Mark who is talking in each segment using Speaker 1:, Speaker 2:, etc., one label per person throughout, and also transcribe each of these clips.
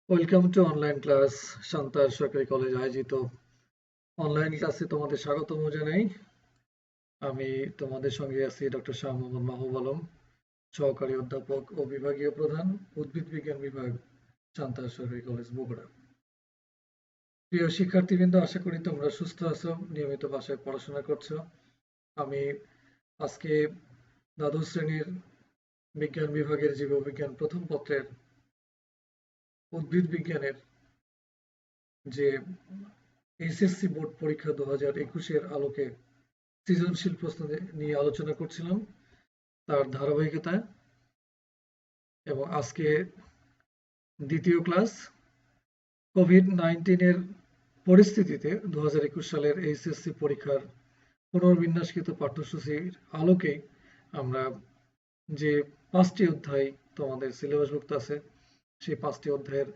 Speaker 1: Welcome to online class. শান্তার সরকারি college আয়োজিত অনলাইন ক্লাসে তোমাদের স্বাগতম জানাই। আমি তোমাদের সঙ্গে আছি ডক্টর শাহ মোহাম্মদ মাহবুব আলম, সহকারী অধ্যাপক ও বিভাগীয় প্রধান, উদ্ভিদ বিজ্ঞান বিভাগ, শান্তার সরকারি কলেজ বগুড়া। প্রিয় শিক্ষার্থীবৃন্দ, আশা করি তোমরা সুস্থ আছো, নিয়মিত ভাষায় পড়াশোনা করছো। আমি আজকে দ্বাদশ শ্রেণীর বিজ্ঞান বিভাগের জীববিজ্ঞান প্রথম পত্রের উদ্ভিদ বিজ্ঞানের যে এসএসসি বোর্ড পরীক্ষা 2021-এর আলোকে সৃজনশীল প্রশ্ন নিয়ে আলোচনা করছিলাম, তার ধারাবাহিকতায়। এবং আজকে দ্বিতীয় ক্লাস। কোভিড-19 এর পরিস্থিতিতে 2021 সালের এইচএসসি পরীক্ষার পুনর্বিন্যাসকৃত পাঠ্যসূচির আলোকে আমরা যে 5টি অধ্যায় তোমাদের সিলেবাসভুক্ত আছে, সেই 5টি অধ্যায়ের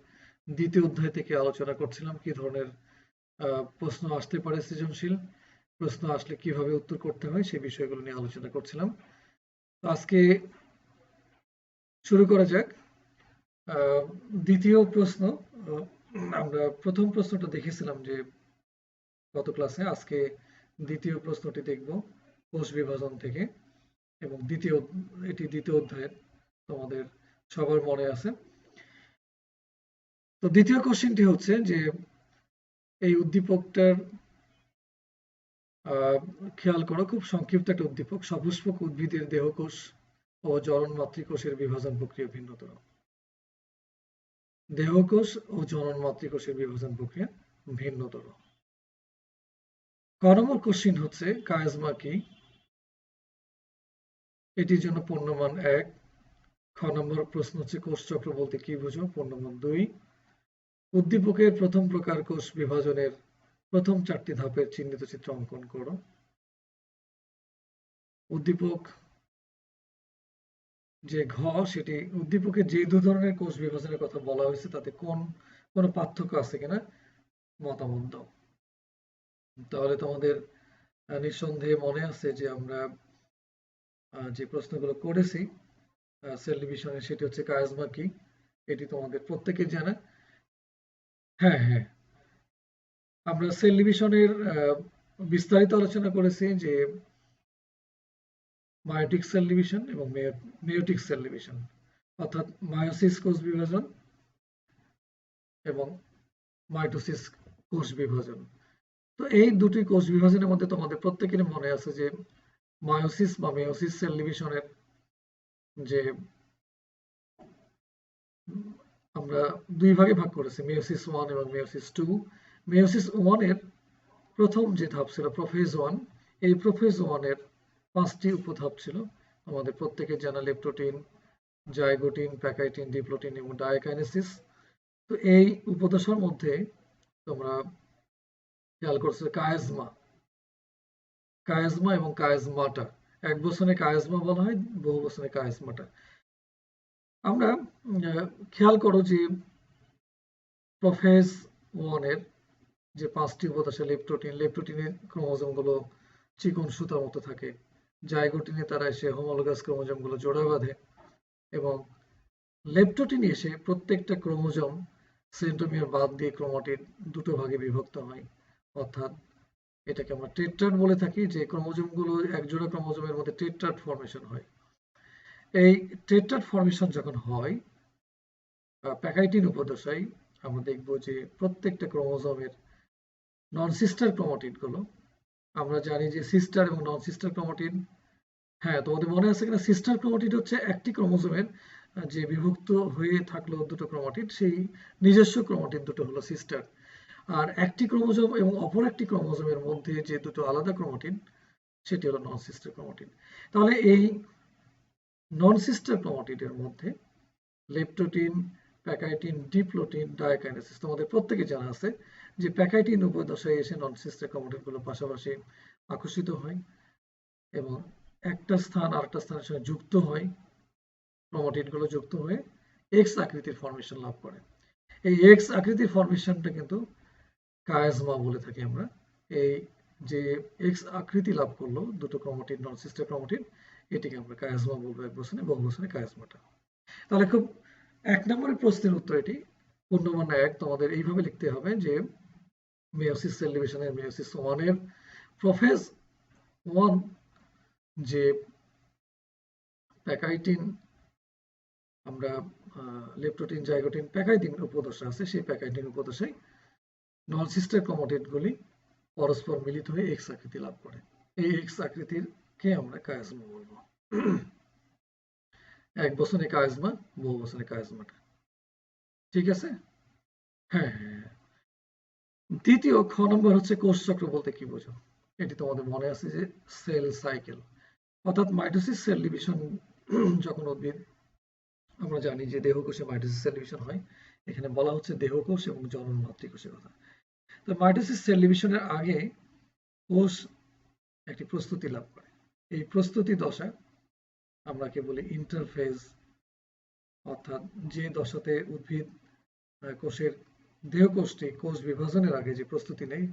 Speaker 1: দ্বিতীয় অধ্যায় থেকে আলোচনা করছিলাম কি ধরনের প্রশ্ন আসতে পারে, সৃজনশীল প্রশ্ন আসলে কিভাবে উত্তর করতে হয়, সেই বিষয়গুলো নিয়ে আলোচনা করছিলাম। আজকে শুরু করা যাক। দ্বিতীয় প্রশ্ন। আমরা প্রথম প্রশ্নটা দেখেছিলাম যে গত ক্লাসে। আজকে দ্বিতীয় প্রশ্নটি দেখব কোষ বিভাজন থেকে, এবং এটি দ্বিতীয় অধ্যায়ের, তোমাদের সবার মনে আছে। তো দ্বিতীয় কোশ্চেনটি হচ্ছে যে এই উদ্দীপকটার খেয়াল করো, খুব সংক্ষিপ্ত একটা উদ্দীপক। সপুষ্পক উদ্ভিদের দেহকোষ ও জনন মাতৃকোষের বিভাজন প্রক্রিয়া ভিন্নতর। দেহকোষ ও জনন মাতৃকোষের বিভাজন প্রক্রিয়া ভিন্নতর। ক নম্বর কোশ্চিন হচ্ছে কায়াজমা কি? এটির জন্য পূর্ণমান 1। খ নম্বর প্রশ্ন হচ্ছে কোষ চক্র বলতে কি বুঝো? পূর্ণমান 2। উদ্দীপকের প্রথম প্রকার কোষ বিভাজনের প্রথম 4টি ধাপের চিহ্নিত চিত্র অঙ্কন করো। উদ্দীপক যে ঘ, সেটি উদ্দীপকের যে 2 ধরনের কোষ বিভাজনের কথা বলা হয়েছে তাতে কোন পার্থক্য আছে কিনা মতামত দাও। তাহলে তোমাদের নিঃসন্দেহে মনে আছে যে আমরা যে প্রশ্নগুলো করেছি সেল ডিভিশনে, সেটি হচ্ছে কায়াজমা কি, এটি তোমাদের প্রত্যেকের জানা। হ্যাঁ, আমরা সেল ডিভিশনের বিস্তারিত আলোচনা করেছি যে মায়োটিক সেল ডিভিশন এবং মেয়োটিক সেল ডিভিশন, অর্থাৎ মায়োসিস কোষ বিভাজন এবং মাইটোসিস কোষ বিভাজন। তো এই দুটি কোষ বিভাজনের মধ্যে তোমাদের প্রত্যেকেরই মনে আছে যে মায়োসিস বা মেয়োসিস সেল ডিভিশনের যে আমরা 2 ভাগে ভাগ করেছি, মেয়োসিস 1 এবং মেয়োসিস 2। মেয়োসিস 1 এর প্রথম যে ধাপ ছিল প্রোফেজ 1। এই প্রোফেজ 1 এর 5টি উপধাপ ছিল আমাদের প্রত্যেকের জানা: লেপ্টোটিন, জাইগোটিন, প্যাকাইটিন, ডিপ্লোটিন এবং ডায়াকাইনেসিস। তো এই উপদশার মধ্যে তোমরা খেয়াল করছো কায়াজমা এবং কায়াজমাটা। এক বচনে কায়াজমা বলা হয়, বহু বচনে কায়াজমাটা। আমরা খেয়াল করো যে প্রোফেজ 1 এর যে 5টি উপদশা, লেপ্টোটিনের ক্রোমোজোমগুলো চিকন সুতার মতো থাকে। জাইগোটিনে তারা এসে হোমোলোগাস ক্রোমোজোমগুলো জোড়া বাঁধে, এবং লেপ্টোটিনে এসে প্রত্যেকটা ক্রোমোজোম সেন্ট্রোমিয়ার বাদ দিয়ে ক্রোমাটিড 2টো ভাগে বিভক্ত হয়। অর্থাৎ এটাকে আমরা টেট্রাড বলে থাকি, যে ক্রোমোজোমগুলো একজোড়া ক্রোমোজোমের মধ্যে টেট্রাড ফর্মেশন হয়। এই টেট্রাড ফর্মেশন যখন হয় প্যাকাইটিন উপদশায়, আমরা দেখব যে প্রত্যেকটা ক্রোমোজোমের নন সিস্টার ক্রোমাটিড গুলো, আমরা জানি যে সিস্টার এবং নন সিস্টার ক্রোমাটিড, হ্যাঁ তোমাদের মনে আছে কিনা, সিস্টার ক্রোমাটিড হচ্ছে একটি ক্রোমোজোমের যে বিভক্ত হয়ে থাকলো 2টো ক্রোমাটিড, সেই নিজস্ব ক্রোমাটিড 2টো হলো সিস্টার। আর একটি ক্রোমোজোম এবং অপর একটি ক্রোমোজোমের মধ্যে যে 2টো আলাদা ক্রোমাটিড, সেটি হলো নন সিস্টার ক্রোমাটিড। তাহলে এই নন সিস্টার ক্রোমাটিডের মধ্যে লেপ্টোটিন, প্যাকাইটিন, ডিপ্লোটিন, ডায়াকাইনেসিস, তোমাদের প্রত্যেকে জানা আছে যে প্যাকাইটিন উপদশায় এসে নন সিস্টার ক্রোমাটিডগুলো পাশাপাশি আকর্ষিত হয় এবং একটা স্থান আরেকটা স্থানের সঙ্গে যুক্ত হয়, ক্রোমাটিডগুলো যুক্ত হয়ে এক্স আকৃতির ফর্মেশন লাভ করে। এই এক্স আকৃতির ফর্মেশনটা কিন্তু কায়াজমা বলে থাকি আমরা। এই যে এক্স আকৃতি লাভ করলো 2টো ক্রোমাটিড, নন সিস্টার ক্রোমাটিড, এটিকে আমরা কায়াজমা বলবো এক বচনে, বহু বচনে কায়াজমাটা। তাহলে খুব 1 নম্বরের প্রশ্নের উত্তর এটি। পূর্ণমান 1 তোমাদের এইভাবে লিখতে হবে যে মেয়োসিস সেল ডিভিশনের মেয়োসিস 1 এর প্রোফেজ 1 যে প্যাকাইটিন আমরা লেপটোটিন জাইগোটিন প্যাকাইটিন উপদশা আছে, সেই প্যাকাইটিন উপদশায় নন সিস্টার ক্রোমাটিডগুলি পরস্পর মিলিত হয়ে এক্স আকৃতি লাভ করে। এই এক্স আকৃতিরকে আমরা কায়াজমা বলবো। এক বসনে কায়াজমা, বহু বসনে কায়াজমাটা। ঠিক আছে? হ্যাঁ হ্যাঁ। দ্বিতীয় খ নম্বর হচ্ছে কোষ চক্র বলতে কি বোঝো? এটি তোমাদের মনে আছে যে সেল সাইকেল, অর্থাৎ মাইটোসিস সেল ডিভিশন যখন উদ্ভিদ, আমরা জানি যে দেহকোষে মাইটোসিস সেল ডিভিশন হয়, এখানে বলা হচ্ছে দেহকোষ এবং জনন মাতৃকোষের কথা। তো মাইটোসিস সেল ডিভিশনের আগে কোষ একটি প্রস্তুতি লাভ করে। এই প্রস্তুতি দশা আমরাকে বলি ইন্টারফেজ, অর্থাৎ যে দশাতে উদ্ভিদ কোষের দেহকোষটি কোষ বিভাজনের আগে যে প্রস্তুতি নেয়,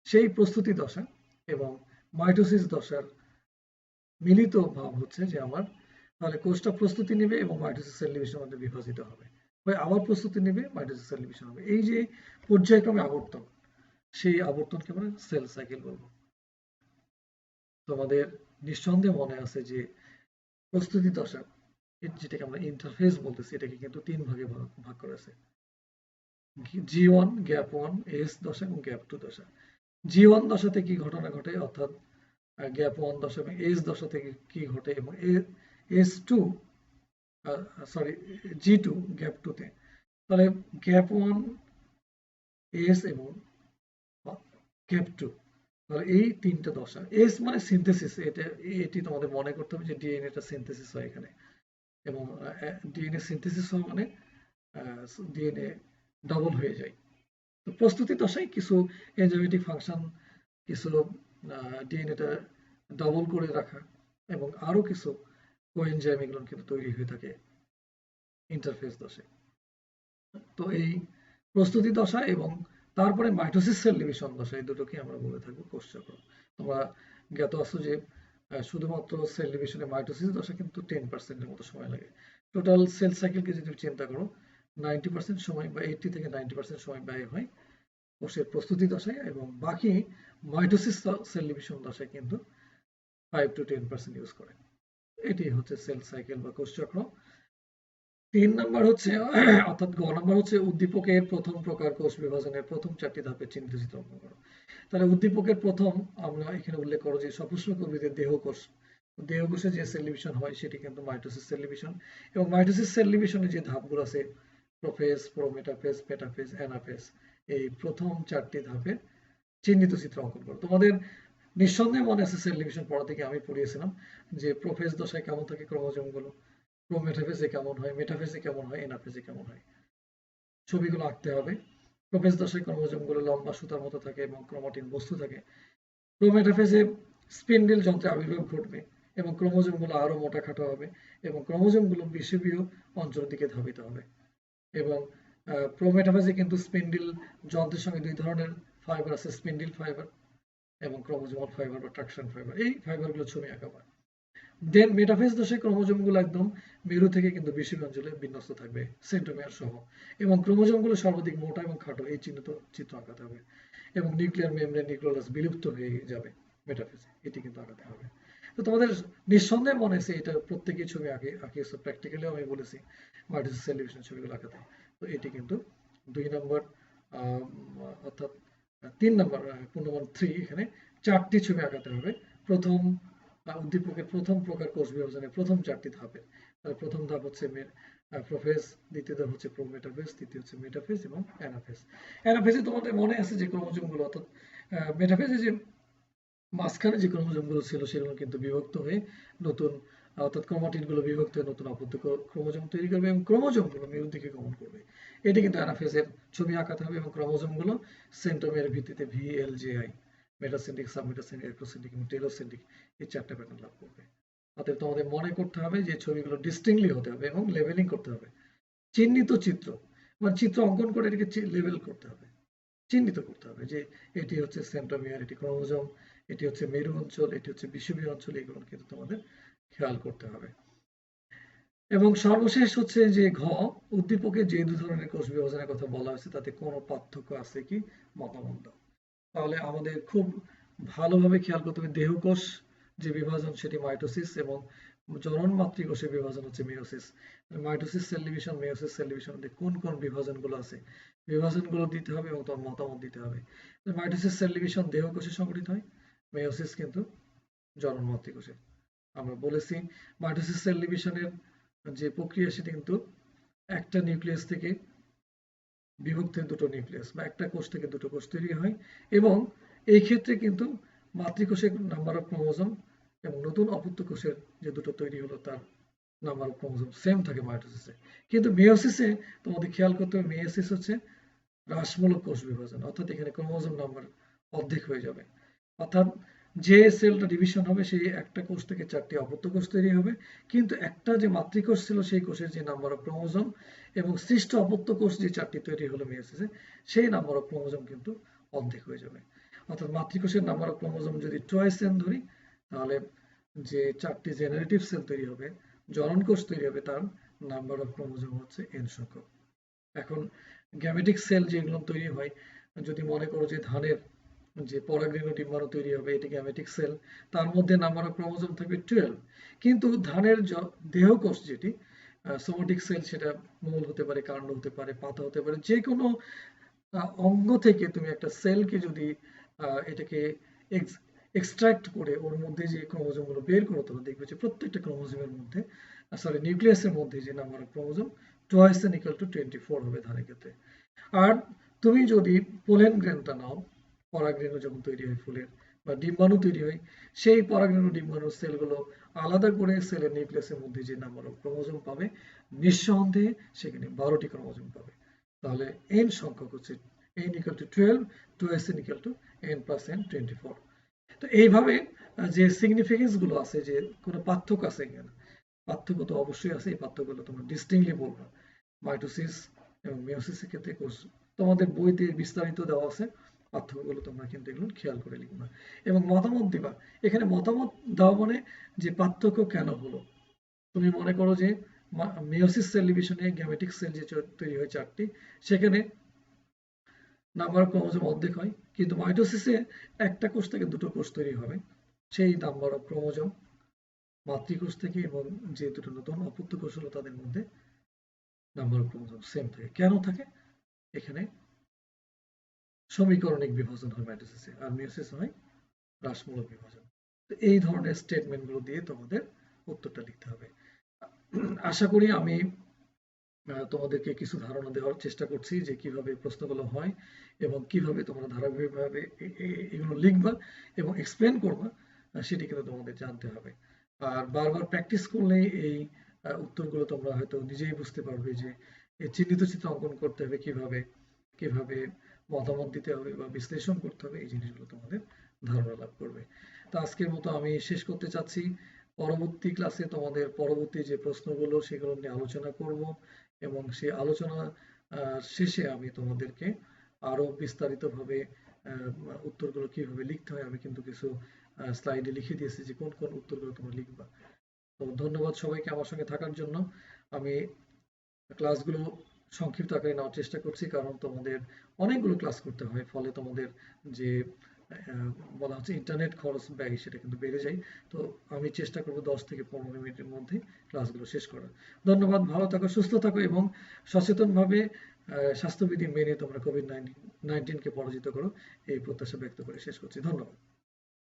Speaker 1: সেই প্রস্তুতি দশা এবং মাইটোসিস দশার মিলিত ভাব হচ্ছে যে আমার তাহলে কোষটা প্রস্তুতি নেবে এবং মাইটোসিস সেল ডিভিশনের মধ্যে বিভাজিত হবে, হয় আবার প্রস্তুতি নেবে, মাইটোসিস সেল ডিভিশন হবে। এই যে পর্যায়ক্রমে আবর্তন, সেই আবর্তনকে আমরা সেল সাইকেল বলবো। তোমাদের নিঃসন্দেহে মনে আছে যে প্রস্তুতি দশা, যেটাকে আমরা ইন্টারফেজ বলতেছি, এটাকে কিন্তু 3 ভাগে ভাগ করা আছে। G1, গ্যাপ 1, এস দশা এবং গ্যাপ 2 দশা। G1 দশাতে কি ঘটনা ঘটে, অর্থাৎ গ্যাপ 1 দশা এবং এস দশা থেকে কি ঘটে, এবং S2 সরি G2 গ্যাপ 2 তে। তাহলে গ্যাপ 1, এস এবং গ্যাপ 2, তাহলে এই 3টা দশা। এস মানে সিনথেসিস, এটি তোমাদের মনে করতে হবে যে ডিএনএটা সিনথেসিস হয় এখানে, এবং ডিএনএ সিনথেসিস হওয়া মানে ডিএনএ ডাবল হয়ে যায়। তো প্রস্তুতি দশায় কিছু এনজাইমেটিক ফাংশন, কিছু ডিএনএটা ডাবল করে রাখা এবং আরো কিছু কোএনজাইম এগুলো কিন্তু তৈরি হয়ে থাকে ইন্টারফেস দশায়। তো এই প্রস্তুতি দশা এবং তারপরে মাইটোসিস সেল ডিভিশন দশা, এই দুটোকে আমরা বলে থাকবো কোষ চক্র। তোমরা জ্ঞাত আছো যে শুধুমাত্র সেল ডিভিশনে মাইটোসিস দশা কিন্তু 10% মতো সময় লাগে। টোটাল সেল সাইকেলকে যদি চিন্তা করো, 90% সময় বা 80 থেকে 90% সময় ব্যয় হয় কোষের প্রস্তুতি দশায়, এবং বাকি মাইটোসিস সেল ডিভিশন দশায় কিন্তু 5 to 10% ইউজ করে। এটি হচ্ছে সেল সাইকেল বা কোষ চক্র। 3 নাম্বার হচ্ছে অর্থাৎ গ নাম্বার হচ্ছে উদ্দীপকের প্রথম প্রকার কোষ বিভাজনের প্রথম 4টি ধাপে চিহ্নিত চিত্র অঙ্কন করো। তাহলে উদ্দীপকের প্রথম আমরা এখানে উল্লেখ করো যে সপুষ্পক উদ্ভিদের দেহকোষ, দেহকোষে যে সেল ডিভিশন হয় সেটি কিন্তু মাইটোসিস সেল ডিভিশন, এবং মাইটোসিস সেল ডিভিশনের যে ধাপগুলো আছে প্রোফেজ, প্রোমেটাফেজ, মেটাফেজ, অ্যানাফেজ, এই প্রথম 4টি ধাপে চিহ্নিত চিত্র অঙ্কন করো। তোমাদের নিঃসন্দেহে মনে আছে সেল ডিভিশন পড়া থেকে আমি পড়িয়েছিলাম যে প্রোফেজ দশায় কেমন থাকে ক্রোমোজোমগুলো, প্রোমেটাফেজে কেমন হয়, মেটাফেজে কেমন হয়, অ্যানাফেজে কেমন হয়, ছবিগুলো আঁকতে হবে। প্রোফেজ দশায় ক্রোমোজোমগুলো লম্বা সুতার মতো থাকে এবং ক্রোমাটিন বস্তু থাকে। প্রোমেটাফেজে স্পিন্ডেল যন্ত্রে আবির্ভাব ঘটবে এবং ক্রোমোজোমগুলো আরো মোটা খাটো হবে এবং ক্রোমোজোমগুলো বিষুবীয় অঞ্চলের দিকে ধাবিত হবে। এবং প্রোমেটাফেজে কিন্তু স্পিন্ডেল যন্ত্রের সঙ্গে 2 ধরনের ফাইবার আছে, স্পিন্ডেল ফাইবার এবং ক্রোমোজোমাল ফাইবার বা ট্রাকশন ফাইবার। এই ফাইবারগুলো ছবি আঁকা হয়। দেন মেটাফেজ দশায় ক্রোমোজোমগুলো একদম মেরু থেকে কিন্তু বিষুবীয় অঞ্চলে বিন্যস্ত থাকবে সেন্ট্রোমিয়ার সহ, এবং ক্রোমোজোমগুলো সর্বাধিক মোটা এবং খাটো, এই চিহ্নিত চিত্র আঁকাতে হবে, এবং নিউক্লিয়ার মেমব্রেন নিউক্লিয়াস বিলুপ্ত হয়ে যাবে মেটাফেজে, এটি কিন্তু আঁকাতে হবে। তো তোমাদের নিঃসন্দেহে মনে আছে এটা প্রত্যেকেই ছবি আঁকিয়েছে, প্র্যাকটিক্যালিও আমি বলেছি মাইটোসিস সেল ডিভিশন ছবিগুলো আঁকাতে। তো এটি কিন্তু 2 নম্বর অর্থাৎ 3 নম্বর পূর্ণমান 3, এখানে 4টি ছবি আঁকাতে হবে প্রথম উদ্দীপকের প্রথম প্রকার কোষ বিভাজনের প্রথম 4টি ধাপে। তাহলে প্রথম ধাপ হচ্ছে প্রোফেজ, দ্বিতীয় ধাপ হচ্ছে প্রোমেটাফেজ, তৃতীয় হচ্ছে মেটাফেজ এবং অ্যানাফেজ। অ্যানাফেজে তোমাদের মনে আছে যে ক্রোমোজোমগুলো, অর্থাৎ মেটাফেজে যে মাঝখানে যে ক্রোমোজোমগুলো ছিল সেগুলো কিন্তু বিভক্ত হয়ে নতুন, অর্থাৎ ক্রোমাটিনগুলো বিভক্ত হয়ে নতুন আবদ্ধ ক্রোমোজোম তৈরি করবে এবং ক্রোমোজোমগুলো মেরুর দিকে গমন করবে। এটি কিন্তু অ্যানাফেজের ছবি আঁকাতে হবে, এবং ক্রোমোজোমগুলো সেন্ট্রোমিয়ারের ভিত্তিতে VLJI, মেটাসেন্ট্রিক, সাবমেটাসেন্ট্রিক, অ্যাক্রোসেন্ট্রিক এবং টেলোসেন্ট্রিক, এই 4টা প্যাটার্ন লাভ করবে। অতএব তোমাদের মনে করতে হবে যে ছবিগুলো ডিস্টিংলি হতে হবে এবং লেভেলিং করতে হবে। চিহ্নিত চিত্র মানে চিত্র অঙ্কন করে এটাকে লেভেল করতে হবে, চিহ্নিত করতে হবে যে এটি হচ্ছে সেন্ট্রোমিয়ার, এটি ক্রোমোজোম, এটি হচ্ছে মেরু অঞ্চল, এটি হচ্ছে বিষুবীয় অঞ্চল, এগুলো কিন্তু তোমাদের খেয়াল করতে হবে। এবং সর্বশেষ হচ্ছে যে ঘ, উদ্দীপকে যে 2 ধরনের কোষ বিভাজনের কথা বলা হয়েছে তাতে কোনো পার্থক্য আছে কি, মতামত দাও। তাহলে আমাদের খুব ভালোভাবে খেয়াল করতে হবে, দেহকোষ যে বিভাজন সেটি মাইটোসিস এবং জনন মাতৃকোষের বিভাজন হচ্ছে meiosis. Mitosis cell division, meiosis cell division কোন কোন বিভাজনগুলো আছে, বিভাজনগুলো দিতে হবে এবং তার মতামত দিতে হবে। মাইটোসিস সেল ডিভিশন দেহকোষে সংঘটিত হয়, মেয়োসিস কিন্তু জনন মাতৃকোষে। আমরা বলেছি মাইটোসিস সেল ডিভিশনের যে প্রক্রিয়া সেটি কিন্তু একটা নিউক্লিয়াস থেকে বিভক্ত দুটো নিউক্লিয়াস বা একটা কোষ থেকে দুটো কোষ তৈরি হয়, এবং এই ক্ষেত্রে কিন্তু মাতৃকোষের নাম্বার অফ ক্রোমোজোম এবং নতুন অপত্য কোষের যে দুটো তৈরি হলো তার নাম্বার অফ ক্রোমোজোম সেম থাকে মাইটোসিসে। কিন্তু মেয়োসিসে তোমাদের খেয়াল করতে হবে, মেয়োসিস হচ্ছে হ্রাসমূলক কোষ বিভাজন, অর্থাৎ এখানে ক্রোমোজোম নাম্বার অর্ধেক হয়ে যাবে। অর্থাৎ যে সেলটা ডিভিশন হবে সেই একটা কোষ থেকে 4টি অপত্য কোষ তৈরি হবে, কিন্তু একটা যে মাতৃকোষ ছিল সেই কোষের যে নাম্বার অফ ক্রোমোজোম এবং সৃষ্ট অপত্য কোষ যে 4টি তৈরি হলো মেয়োসিসে, সেই নাম্বার অফ ক্রোমোজোম কিন্তু অর্ধেক হয়ে যাবে। অর্থাৎ মাতৃকোষের নাম্বার অফ ক্রোমোজোম যদি 2n ধরি, তাহলে যে 4টি জেনারেটিভ সেল তৈরি হবে, জনন কোষ তৈরি হবে, তার নাম্বার অফ ক্রোমোজোম হচ্ছে n সংখ্যক। এখন গ্যামেটিক সেল যেগুলো তৈরি হয়, যদি মনে করো যে ধানের যে পরাগরেণু ডিম্বাণু তৈরি হবে, এটি গ্যামেটিক সেল, তার মধ্যে নাম্বার অফ ক্রোমোজোম থাকবে 12। কিন্তু ধানের দেহকোষ যেটি সোমাটিক সেল, সেটা মূল হতে পারে, কাণ্ড হতে পারে, পাতা হতে পারে, যে কোনো অঙ্গ থেকে তুমি একটা সেলকে যদি এটাকে এক্সট্রাক্ট করে ওর মধ্যে যে ক্রোমোজোম গুলো বের করো, তখন দেখবে যে প্রত্যেকটা ক্রোমোজোমের মধ্যে, সরি নিউক্লিয়াসের মধ্যে যে নাম্বার অফ ক্রোমোজোম 2n = 24 হবে ধানের ক্ষেত্রে। আর তুমি যদি পোলেন গ্রেনটা নাও, পরাগরেণু যখন তৈরি হয় ফুলের বা ডিম্বাণু তৈরি হয়, সেই পরাগরেণু ডিম্বাণুর সেলগুলো আলাদা করে সেলের নিউক্লিয়াসের মধ্যে যে নাম্বার অফ ক্রোমোজোম পাবে, নিঃসন্দেহে সেখানে 12টি ক্রোমোজোম পাবে। তাহলে n সংখ্যক হচ্ছে n = 12, 2n = n+n=24। তো এইভাবে যে সিগনিফিকেন্স গুলো আছে, যে কোনো পার্থক্য আছে কিনা, পার্থক্য তো অবশ্যই আছে। এই পার্থক্যগুলো তোমরা ডিস্টিংক্টলি বলবা। মাইটোসিস এবং মেয়োসিসের ক্ষেত্রে তোমাদের বইতে বিস্তারিত দেওয়া আছে, পার্থক্যগুলো তোমরা কিন্তু এগুলো খেয়াল করে লিখবা এবং মতামত দিবা। এখানে মতামত দেওয়া মানে যে পার্থক্য কেন হলো। তুমি মনে করো যে মেয়োসিস সেল ডিভিশনে গ্যামেটিক সেল যে তৈরি হয় 4টি, সেখানে নাম্বার অফ ক্রোমোজোম অর্ধেক হয়, কিন্তু মাইটোসিসে একটা কোষ থেকে দুটো কোষ তৈরি হবে, সেই নাম্বার অফ ক্রোমোজোম মাতৃকোষ থেকে এবং যে দুটো নতুন অপত্য কোষ হলো তাদের মধ্যে নাম্বার অফ ক্রোমোজোম সেম থাকে। কেন থাকে? এখানে সমীকরণিক বিভাজন হয় মাইটোসিসে, আর মেয়োসিস হয় হ্রাসমূলক বিভাজন। তো এই ধরনের স্টেটমেন্ট গুলো দিয়ে তোমাদের উত্তরটা লিখতে হবে। আশা করি আমি তোমাদেরকে কিছু ধারণা দেওয়ার চেষ্টা করছি যে কিভাবে প্রশ্নগুলো হয় এবং কিভাবে তোমরা ধারাবাহিকভাবে এগুলো লিখবা এবং এক্সপ্লেন করবা, সেটি কিন্তু তোমাদের জানতে হবে। আর বারবার প্র্যাকটিস করলেই এই উত্তরগুলো তোমরা হয়তো নিজেই বুঝতে পারবে যে চিহ্নিত চিত্র অঙ্কন করতে হবে কিভাবে, কিভাবে মতামত দিতে হবে বা বিশ্লেষণ করতে হবে, এই জিনিসগুলো তোমাদের ধারণা লাভ করবে। তো আজকের মতো আমি শেষ করতে চাচ্ছি। পরবর্তী ক্লাসে তোমাদের পরবর্তী যে প্রশ্নগুলো সেগুলো নিয়ে আলোচনা করব এবং সেই আলোচনা শেষে আমি তোমাদেরকে আরো বিস্তারিতভাবে উত্তরগুলো কিভাবে লিখতে হয় আমি কিন্তু কিছু স্লাইডে লিখে দিয়েছি যে কোন কোন উত্তরগুলো তোমরা লিখবা। তো ধন্যবাদ সবাইকে আমার সঙ্গে থাকার জন্য। আমি ক্লাসগুলো সংক্ষিপ্ত আকারে নেওয়ার চেষ্টা করছি, কারণ তোমাদের অনেকগুলো ক্লাস করতে হয়, ফলে তোমাদের যে বলা হচ্ছে ইন্টারনেট খরচ ব্যয় সেটা কিন্তু বেড়ে যায়। তো আমি চেষ্টা করবো 10 থেকে 15 মিনিটের মধ্যে ক্লাসগুলো শেষ করার। ধন্যবাদ, ভালো থাকো, সুস্থ থাকো এবং সচেতনভাবে স্বাস্থ্যবিধি মেনে তোমরা কোভিড-19 কে পরাজিত করো, এই প্রত্যাশা ব্যক্ত করে শেষ করছি। ধন্যবাদ।